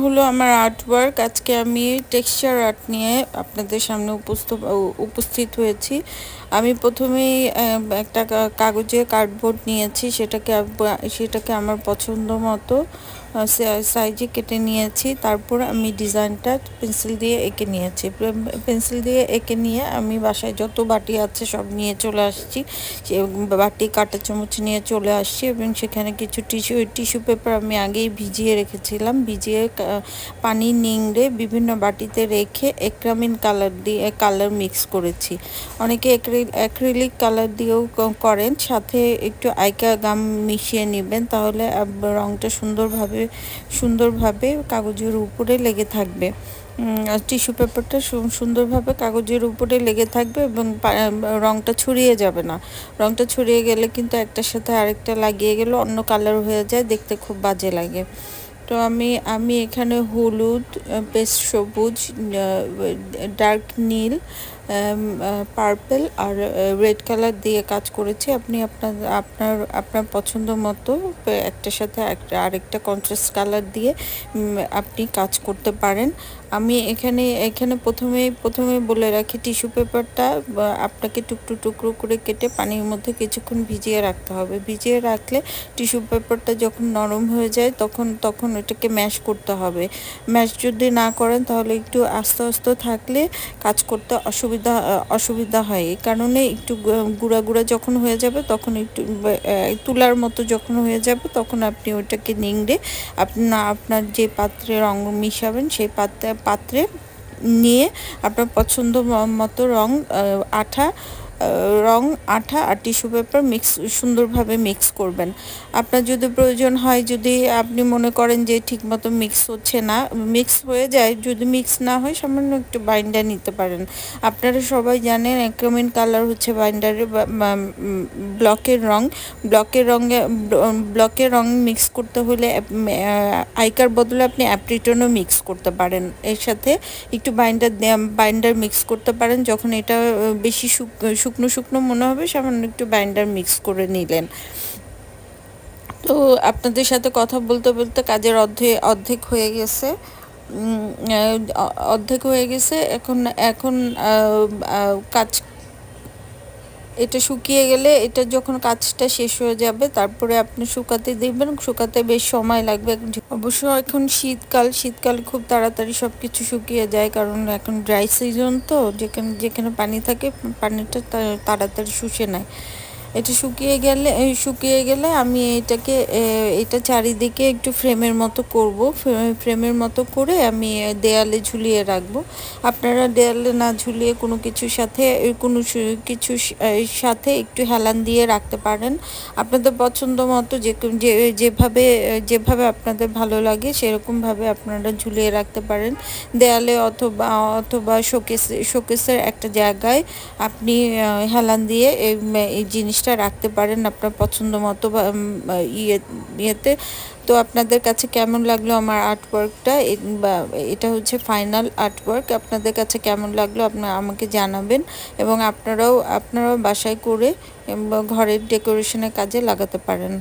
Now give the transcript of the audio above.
হলো আমার আর্টওয়ার্ক। আজকে আমি টেক্সচার আর্ট নিয়ে আপনাদের সামনে উপস্থিত হয়েছি। আমি প্রথমেই একটা কাগজে কার্ডবোর্ড নিয়েছি, সেটাকে আমার পছন্দ মতো সাইজে কেটে নিয়েছি। তারপর আমি ডিজাইনটা পেন্সিল দিয়ে এঁকে নিয়েছি। পেন্সিল দিয়ে এঁকে নিয়ে আমি বাসায় যত বাটি আছে সব নিয়ে চলে আসছি। বাটি, কাঁটা চামচ নিয়ে চলে আসছি এবং সেখানে কিছু টিস্যু পেপার আমি আগেই ভিজিয়ে রেখেছিলাম। ভিজিয়ে পানি নিংড়ে বিভিন্ন বাটিতে রেখে অ্যাক্রিলিক কালার মিক্স করেছি। অনেকে অ্যাক্রিলিক কালার দিয়েও করেন, সাথে একটু আইকা গাম মিশিয়ে নেবেন, তাহলে রঙটা সুন্দরভাবে কাগজের উপরে লেগে থাকবে। টিস্যু পেপারটা সুন্দরভাবে কাগজের উপরে লেগে থাকবে এবং রঙটা ছড়িয়ে যাবে না। রঙটা ছড়িয়ে গেলে কিন্তু একটার সাথে আরেকটা লাগিয়ে গেলে অন্য কালার হয়ে যায়, দেখতে খুব বাজে লাগে। তো আমি এখানে হলুদ, পেস্ট সবুজ, ডার্ক নীল, পার্পল আর রেড কালার দিয়ে কাজ করেছি। আপনি আপনার পছন্দ মতো একটার সাথে আরেকটা কন্ট্রাস্ট কালার দিয়ে আপনি কাজ করতে পারেন। আমি এখানে প্রথমে বলে রাখি, টিস্যু পেপারটা আপনাকে টুকরো করে কেটে পানির মধ্যে কিছুক্ষণ ভিজিয়ে রাখতে হবে। ভিজিয়ে রাখলে টিস্যু পেপারটা যখন নরম হয়ে যায় তখন ওটাকে ম্যাশ করতে হবে। ম্যাশ যদি না করেন তাহলে একটু আস্তে থাকলে কাজ করতে অসুবিধা হয়। এই কারণে একটু গুঁড়া যখন হয়ে যাবে, তখন একটু তুলার মতো যখন হয়ে যাবে, তখন আপনি ওটাকে নিংড়ে আপনার যে পাত্রে রং মিশাবেন সেই পাত্রে নিয়ে আপনার পছন্দ মতো আঠা আর টিস্যু পেপার সুন্দরভাবে মিক্স করবেন। আপনার যদি প্রয়োজন হয়, যদি আপনি মনে করেন যে ঠিকমতো মিক্স হচ্ছে না, মিক্স হয়ে যায়, যদি মিক্স না হয় সামান্য একটু বাইন্ডার নিতে পারেন। আপনারা সবাই জানেন অ্যাক্রিলিক কালার হচ্ছে বাইন্ডারের ব্লকের রং মিক্স করতে হলে আইকার বদলে আপনি অ্যাপ্রিটনও মিক্স করতে পারেন। এর সাথে একটু বাইন্ডার মিক্স করতে পারেন। যখন এটা বেশি শুকনো মনে হবে, সামান্য একটু বাইন্ডার মিক্স করে নিলেন। তো আপনাদের সাথে কথা বলতে কাজের অর্ধেক হয়ে গেছে। এখন কাজ, এটা শুকিয়ে গেলে, এটা যখন কাজটা শেষ হয়ে যাবে তারপরে আপনি শুকাতে দিবেন। শুকাতে বেশ সময় লাগবে। অবশ্য এখন শীতকাল খুব তাড়াতাড়ি সব কিছু শুকিয়ে যায়, কারণ এখন ড্রাই সিজন, তো যেখানে পানি থাকে পানিটা তাড়াতাড়ি শুষে নেয়। এটা শুকিয়ে গেলে আমি এটা চারিদিকে একটু ফ্রেমের মতো করব। ফ্রেমের মতো করে আমি দেয়ালে ঝুলিয়ে রাখবো। আপনারা দেয়ালে না ঝুলিয়ে কোনো কিছুর সাথে একটু হেলান দিয়ে রাখতে পারেন। আপনাদের পছন্দ মতো যেভাবে আপনাদের ভালো লাগে সেরকমভাবে আপনারা ঝুলিয়ে রাখতে পারেন দেয়ালে, অথবা শোকেসের একটা জায়গায় আপনি হেলান দিয়ে এই জিনিসটা রাখতে পারেন আপনার পছন্দ মতো ইয়েতে। তো আপনাদের কাছে কেমন লাগলো আমার আর্টওয়ার্কটা, এটা হচ্ছে ফাইনাল আর্টওয়ার্ক। আপনাদের কাছে কেমন লাগলো আমাকে জানাবেন, এবং আপনারাও বাসায় করে ঘরের ডেকোরেশনের কাজে লাগাতে পারেন।